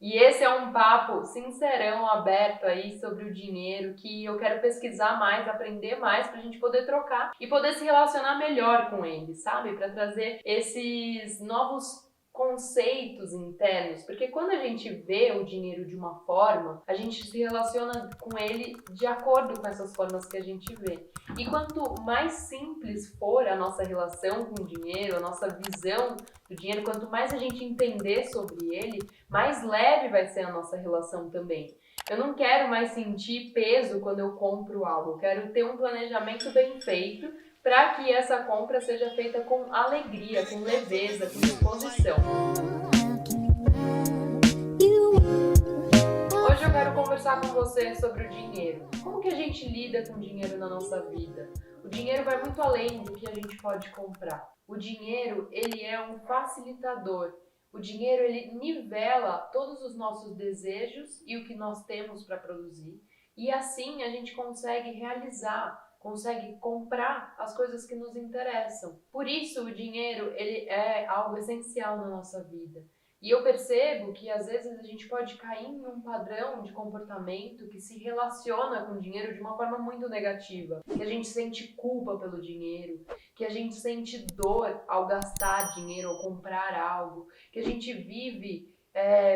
E esse é um papo sincerão, aberto aí sobre o dinheiro, que eu quero pesquisar mais, aprender mais pra gente poder trocar e poder se relacionar melhor com ele, sabe? Pra trazer esses novos conceitos internos, porque quando a gente vê o dinheiro de uma forma, a gente se relaciona com ele de acordo com essas formas que a gente vê. E quanto mais simples for a nossa relação com o dinheiro, a nossa visão do dinheiro, quanto mais a gente entender sobre ele, mais leve vai ser a nossa relação também. Eu não quero mais sentir peso quando eu compro algo, eu quero ter um planejamento bem feito para que essa compra seja feita com alegria, com leveza, com disposição. Hoje eu quero conversar com você sobre o dinheiro. Como que a gente lida com o dinheiro na nossa vida? O dinheiro vai muito além do que a gente pode comprar. O dinheiro, ele é um facilitador. O dinheiro, ele nivela todos os nossos desejos e o que nós temos para produzir. E assim a gente consegue realizar, consegue comprar as coisas que nos interessam. Por isso o dinheiro, ele é algo essencial na nossa vida. E eu percebo que às vezes a gente pode cair em um padrão de comportamento que se relaciona com o dinheiro de uma forma muito negativa. Que a gente sente culpa pelo dinheiro, que a gente sente dor ao gastar dinheiro, ao comprar algo, que a gente vive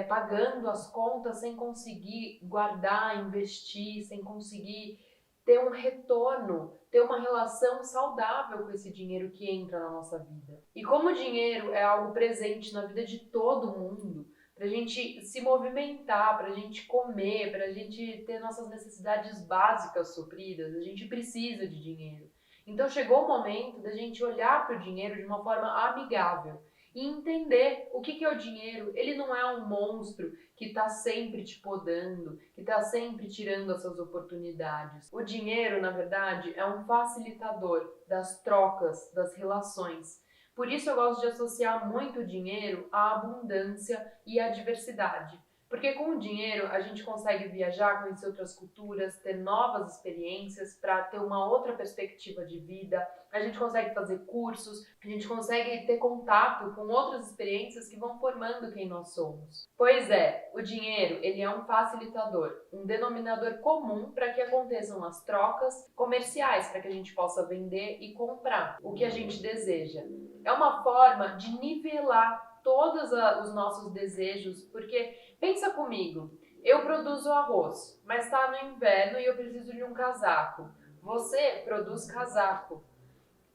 pagando as contas sem conseguir guardar, investir, sem conseguir ter um retorno, ter uma relação saudável com esse dinheiro que entra na nossa vida. E como o dinheiro é algo presente na vida de todo mundo, para a gente se movimentar, para a gente comer, para a gente ter nossas necessidades básicas supridas, a gente precisa de dinheiro. Então chegou o momento da gente olhar para o dinheiro de uma forma amigável e entender o que é o dinheiro. Ele não é um monstro que está sempre te podando, que está sempre tirando as suas oportunidades. O dinheiro, na verdade, é um facilitador das trocas, das relações. Por isso eu gosto de associar muito o dinheiro à abundância e à diversidade. Porque com o dinheiro a gente consegue viajar, conhecer outras culturas, ter novas experiências para ter uma outra perspectiva de vida. A gente consegue fazer cursos, a gente consegue ter contato com outras experiências que vão formando quem nós somos. Pois é, o dinheiro, ele é um facilitador, um denominador comum para que aconteçam as trocas comerciais, para que a gente possa vender e comprar o que a gente deseja. É uma forma de nivelar todos os nossos desejos, porque pensa comigo, eu produzo arroz, mas está no inverno e eu preciso de um casaco. Você produz casaco.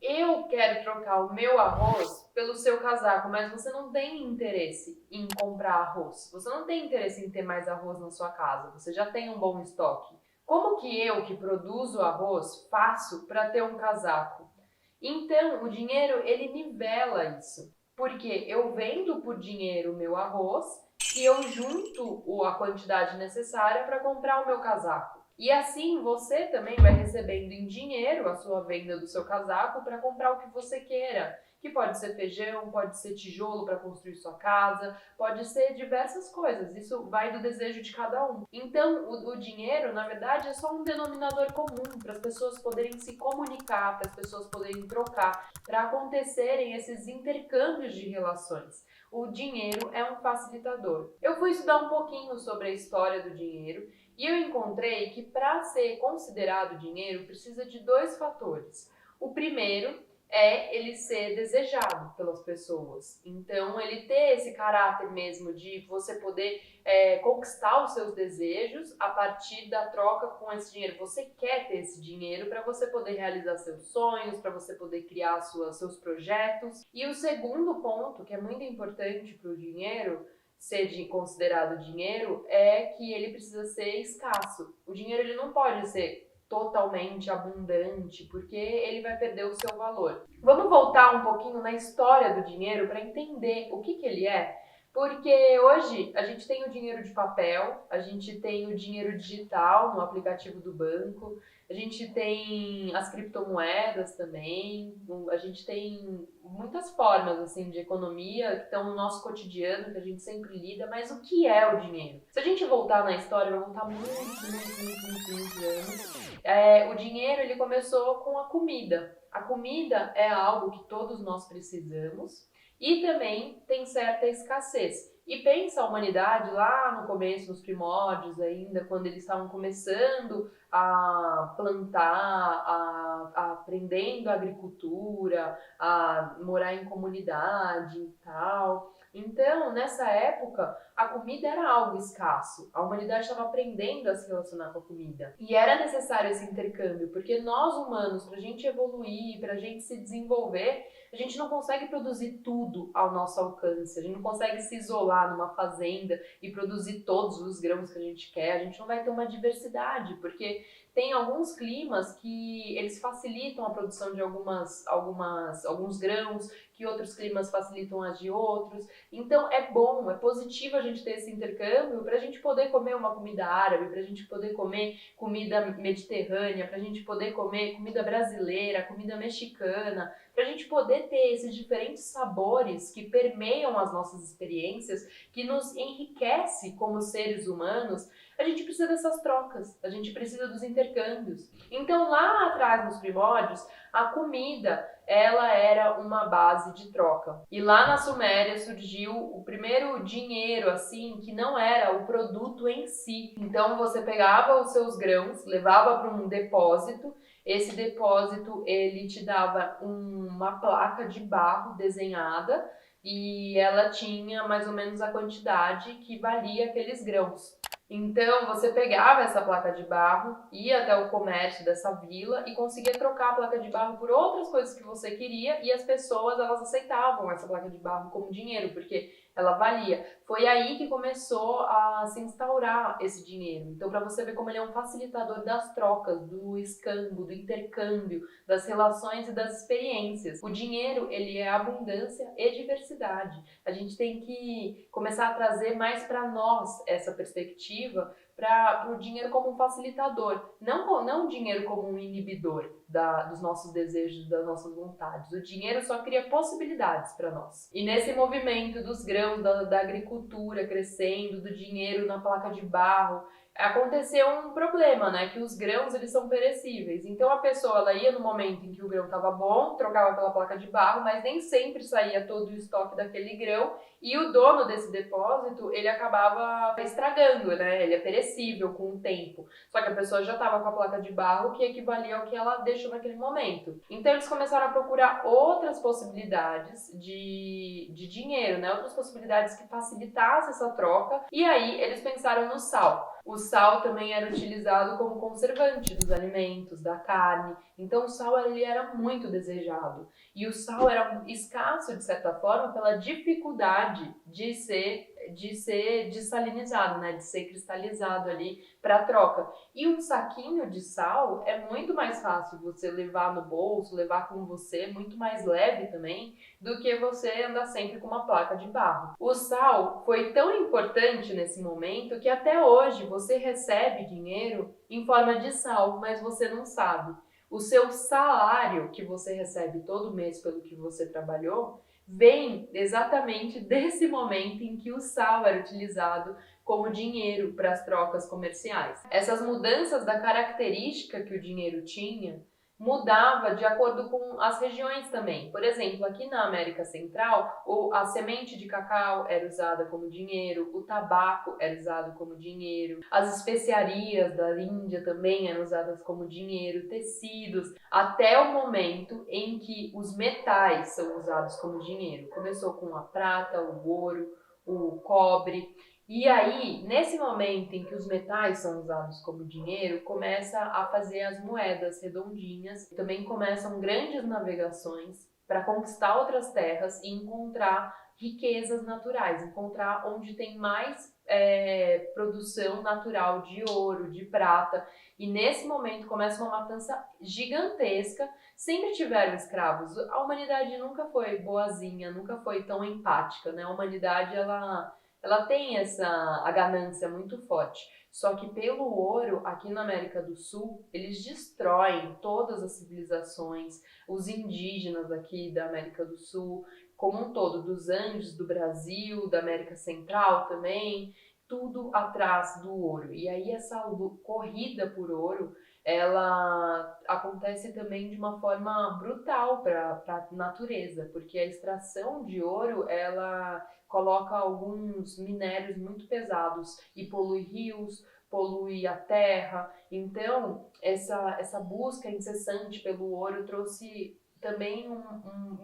Eu quero trocar o meu arroz pelo seu casaco, mas você não tem interesse em comprar arroz. Você não tem interesse em ter mais arroz na sua casa. Você já tem um bom estoque. Como que eu, que produzo arroz, faço para ter um casaco? Então, o dinheiro, ele nivela isso. Porque eu vendo por dinheiro o meu arroz e eu junto a quantidade necessária para comprar o meu casaco. E assim você também vai recebendo em dinheiro a sua venda do seu casaco para comprar o que você queira. Que pode ser feijão, pode ser tijolo para construir sua casa, pode ser diversas coisas. Isso vai do desejo de cada um. Então, o dinheiro, na verdade, é só um denominador comum para as pessoas poderem se comunicar, para as pessoas poderem trocar, para acontecerem esses intercâmbios de relações. O dinheiro é um facilitador. Eu fui estudar um pouquinho sobre a história do dinheiro e eu encontrei que para ser considerado dinheiro precisa de dois fatores. O primeiro é ele ser desejado pelas pessoas. Então, ele ter esse caráter mesmo de você poder conquistar os seus desejos a partir da troca com esse dinheiro. Você quer ter esse dinheiro para você poder realizar seus sonhos, para você poder criar seus projetos. E o segundo ponto, que é muito importante para o dinheiro, ser considerado dinheiro, é que ele precisa ser escasso. O dinheiro ele não pode ser totalmente abundante, porque ele vai perder o seu valor. Vamos voltar um pouquinho na história do dinheiro para entender o que ele é. Porque hoje a gente tem o dinheiro de papel, a gente tem o dinheiro digital no aplicativo do banco, a gente tem as criptomoedas também, a gente tem muitas formas assim de economia que estão no nosso cotidiano, que a gente sempre lida, mas o que é o dinheiro? Se a gente voltar na história, vai voltar muitos anos. O dinheiro ele começou com a comida. A comida é algo que todos nós precisamos e também tem certa escassez. E pensa a humanidade lá no começo, nos primórdios ainda, quando eles estavam começando a plantar, aprendendo a agricultura, a morar em comunidade e tal. Então, nessa época, a comida era algo escasso. A humanidade estava aprendendo a se relacionar com a comida. E era necessário esse intercâmbio, porque nós humanos, para a gente evoluir, para a gente se desenvolver, a gente não consegue produzir tudo ao nosso alcance. A gente não consegue se isolar numa fazenda e produzir todos os grãos que a gente quer. A gente não vai ter uma diversidade, porque tem alguns climas que eles facilitam a produção de alguns grãos, que outros climas facilitam as de outros. Então é bom, é positivo a gente ter esse intercâmbio para a gente poder comer uma comida árabe, para a gente poder comer comida mediterrânea, para a gente poder comer comida brasileira, comida mexicana, para a gente poder ter esses diferentes sabores que permeiam as nossas experiências, que nos enriquece como seres humanos. A gente precisa dessas trocas, a gente precisa dos intercâmbios. Então lá atrás nos primórdios, a comida ela era uma base de troca. E lá na Suméria surgiu o primeiro dinheiro, assim, que não era o produto em si. Então você pegava os seus grãos, levava para um depósito, esse depósito ele te dava uma placa de barro desenhada e ela tinha mais ou menos a quantidade que valia aqueles grãos. Então você pegava essa placa de barro, ia até o comércio dessa vila e conseguia trocar a placa de barro por outras coisas que você queria, e as pessoas elas aceitavam essa placa de barro como dinheiro, porque ela valia. Foi aí que começou a se instaurar esse dinheiro. Então, para você ver como ele é um facilitador das trocas, do escambo, do intercâmbio, das relações e das experiências. O dinheiro, ele é abundância e diversidade. A gente tem que começar a trazer mais para nós essa perspectiva, para o dinheiro como um facilitador, não o dinheiro como um inibidor dos nossos desejos, das nossas vontades. O dinheiro só cria possibilidades para nós. E nesse movimento dos grãos, da agricultura crescendo, do dinheiro na placa de barro, aconteceu um problema, né? Que os grãos eles são perecíveis. Então a pessoa ela ia no momento em que o grão estava bom, trocava pela placa de barro, mas nem sempre saía todo o estoque daquele grão, e o dono desse depósito ele acabava estragando, né? Ele é perecível com o tempo. Só que a pessoa já estava com a placa de barro que equivalia ao que ela deixou naquele momento. Então eles começaram a procurar outras possibilidades de dinheiro, né? Outras possibilidades que facilitassem essa troca. E aí eles pensaram no sal. O sal também era utilizado como conservante dos alimentos, da carne. Então o sal ele era muito desejado. E o sal era escasso, de certa forma, pela dificuldade de ser dessalinizado, né? De ser cristalizado ali para troca. E um saquinho de sal é muito mais fácil você levar no bolso, levar com você, muito mais leve também, do que você andar sempre com uma placa de barro. O sal foi tão importante nesse momento que até hoje você recebe dinheiro em forma de sal, mas você não sabe. O seu salário que você recebe todo mês pelo que você trabalhou vem exatamente desse momento em que o sal era utilizado como dinheiro para as trocas comerciais. Essas mudanças da característica que o dinheiro tinha mudava de acordo com as regiões também. Por exemplo, aqui na América Central, a semente de cacau era usada como dinheiro, o tabaco era usado como dinheiro, as especiarias da Índia também eram usadas como dinheiro, tecidos, até o momento em que os metais são usados como dinheiro. Começou com a prata, o ouro, o cobre. E aí, nesse momento em que os metais são usados como dinheiro, começa a fazer as moedas redondinhas. Também começam grandes navegações para conquistar outras terras e encontrar riquezas naturais, encontrar onde tem mais produção natural de ouro, de prata. E nesse momento começa uma matança gigantesca. Sempre tiveram escravos. A humanidade nunca foi boazinha, nunca foi tão empática, né? A humanidade, ela tem a ganância muito forte. Só que pelo ouro, aqui na América do Sul, eles destroem todas as civilizações, os indígenas aqui da América do Sul, como um todo, dos Andes, do Brasil, da América Central também, tudo atrás do ouro. E aí essa corrida por ouro, ela acontece também de uma forma brutal para a natureza, porque a extração de ouro, ela coloca alguns minérios muito pesados e polui rios, polui a terra. Então, essa busca incessante pelo ouro trouxe também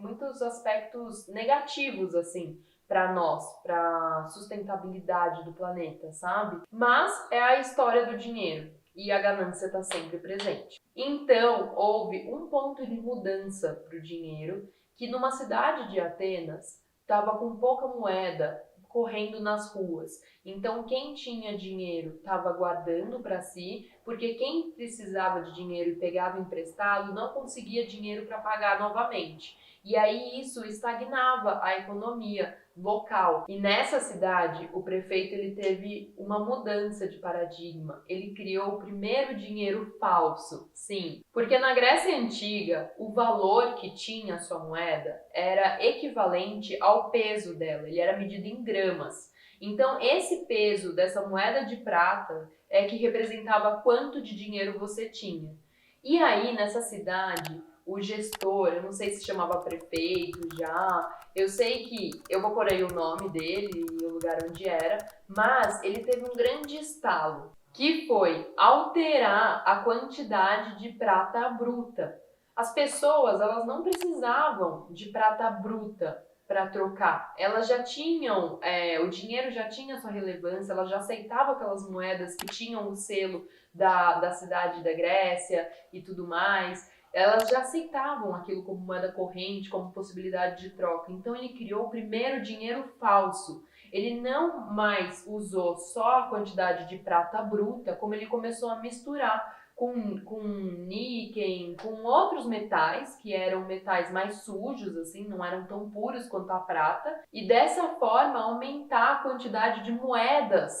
muitos aspectos negativos, assim, para nós, para sustentabilidade do planeta, sabe? Mas é a história do dinheiro e a ganância está sempre presente. Então, houve um ponto de mudança para o dinheiro, que numa cidade de Atenas estava com pouca moeda correndo nas ruas. Então, quem tinha dinheiro estava guardando para si, porque quem precisava de dinheiro e pegava emprestado não conseguia dinheiro para pagar novamente. E aí isso estagnava a economia local. E nessa cidade, o prefeito ele teve uma mudança de paradigma. Ele criou o primeiro dinheiro falso. Sim, porque na Grécia Antiga, o valor que tinha a sua moeda era equivalente ao peso dela. Ele era medido em gramas. Então, esse peso dessa moeda de prata é que representava quanto de dinheiro você tinha. E aí, nessa cidade, o gestor, eu não sei se chamava prefeito já, eu sei que, eu vou pôr aí o nome dele e o lugar onde era, mas ele teve um grande estalo, que foi alterar a quantidade de prata bruta. As pessoas, elas não precisavam de prata bruta para trocar. Elas já tinham, o dinheiro já tinha sua relevância, elas já aceitavam aquelas moedas que tinham o selo da cidade da Grécia e tudo mais. Elas já aceitavam aquilo como moeda corrente, como possibilidade de troca. Então ele criou o primeiro dinheiro falso. Ele não mais usou só a quantidade de prata bruta, como ele começou a misturar com níquel, com outros metais, que eram metais mais sujos, assim, não eram tão puros quanto a prata, e dessa forma aumentar a quantidade de moedas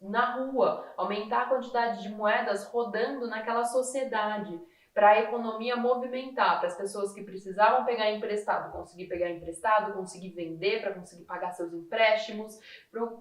na rua, aumentar a quantidade de moedas rodando naquela sociedade, para a economia movimentar, para as pessoas que precisavam pegar emprestado, conseguir pegar emprestado, conseguir vender, para conseguir pagar seus empréstimos,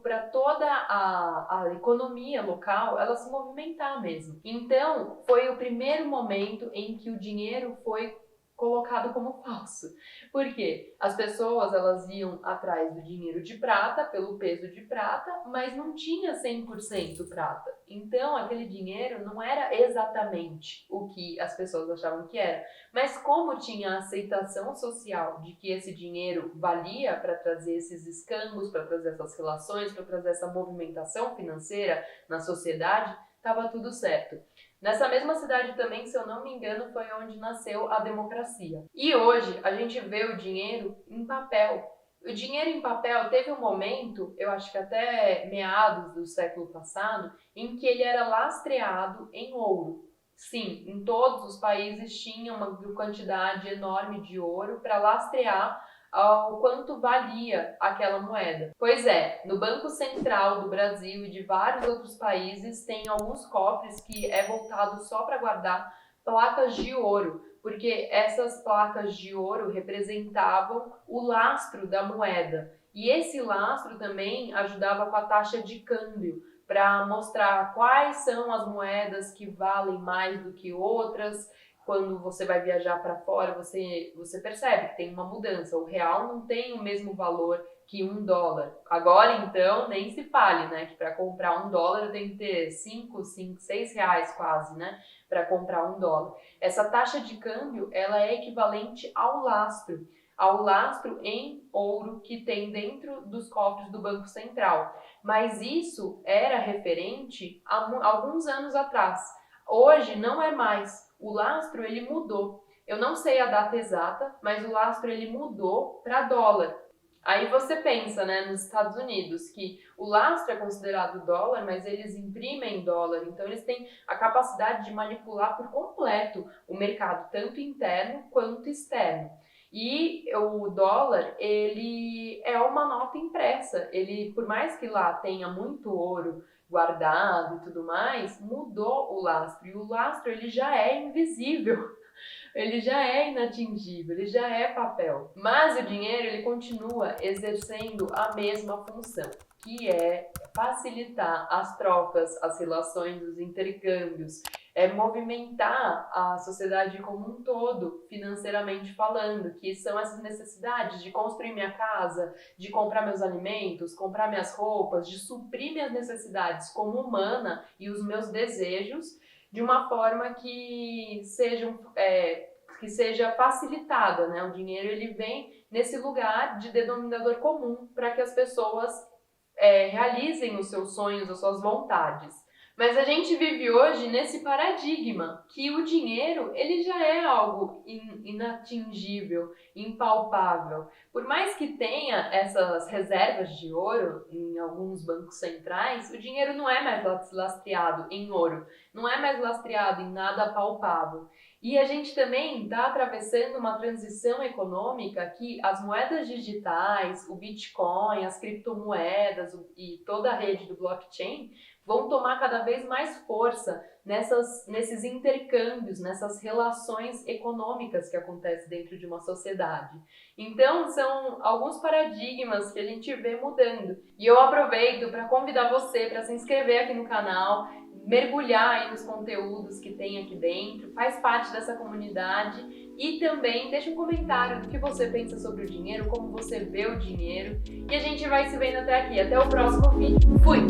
para toda a economia local, ela se movimentar mesmo. Então, foi o primeiro momento em que o dinheiro foi colocado como falso. Por quê? As pessoas, elas iam atrás do dinheiro de prata, pelo peso de prata, mas não tinha 100% prata. Então, aquele dinheiro não era exatamente o que as pessoas achavam que era. Mas como tinha a aceitação social de que esse dinheiro valia para trazer esses escambos, para trazer essas relações, para trazer essa movimentação financeira na sociedade, estava tudo certo. Nessa mesma cidade também, se eu não me engano, foi onde nasceu a democracia. E hoje a gente vê o dinheiro em papel. O dinheiro em papel teve um momento, eu acho que até meados do século passado, em que ele era lastreado em ouro. Sim, em todos os países tinha uma quantidade enorme de ouro para lastrear ao quanto valia aquela moeda. Pois é, no Banco Central do Brasil e de vários outros países tem alguns cofres que é voltado só para guardar placas de ouro, porque essas placas de ouro representavam o lastro da moeda. E esse lastro também ajudava com a taxa de câmbio, para mostrar quais são as moedas que valem mais do que outras. Quando você vai viajar para fora, você percebe que tem uma mudança. O real não tem o mesmo valor que $1. Agora, então, nem se fale, né? Que para comprar $1 eu tenho que ter 5, 6 reais quase, né? Para comprar $1. Essa taxa de câmbio, ela é equivalente ao lastro em ouro que tem dentro dos cofres do Banco Central. Mas isso era referente a alguns anos atrás. Hoje não é mais. O lastro ele mudou. Eu não sei a data exata, mas o lastro ele mudou para dólar. Aí você pensa, né, nos Estados Unidos, que o lastro é considerado dólar, mas eles imprimem dólar, então eles têm a capacidade de manipular por completo o mercado, tanto interno quanto externo. E o dólar, ele é uma nota impressa. Ele, por mais que lá tenha muito ouro guardado e tudo mais, mudou o lastro. E o lastro, ele já é invisível. Ele já é inatingível, ele já é papel. Mas o dinheiro, ele continua exercendo a mesma função, que é facilitar as trocas, as relações, os intercâmbios, movimentar a sociedade como um todo, financeiramente falando, que são essas necessidades de construir minha casa, de comprar meus alimentos, comprar minhas roupas, de suprir minhas necessidades como humana e os meus desejos de uma forma que seja facilitada, né? O dinheiro ele vem nesse lugar de denominador comum para que as pessoas realizem os seus sonhos, as suas vontades. Mas a gente vive hoje nesse paradigma que o dinheiro ele já é algo inatingível, impalpável. Por mais que tenha essas reservas de ouro em alguns bancos centrais, o dinheiro não é mais lastreado em ouro, não é mais lastreado em nada palpável. E a gente também está atravessando uma transição econômica que as moedas digitais, o Bitcoin, as criptomoedas e toda a rede do blockchain vão tomar cada vez mais força nesses intercâmbios, nessas relações econômicas que acontecem dentro de uma sociedade. Então, são alguns paradigmas que a gente vê mudando. E eu aproveito para convidar você para se inscrever aqui no canal, mergulhar aí nos conteúdos que tem aqui dentro, faz parte dessa comunidade e também deixa um comentário do que você pensa sobre o dinheiro, como você vê o dinheiro. E a gente vai se vendo até aqui. Até o próximo vídeo. Fui!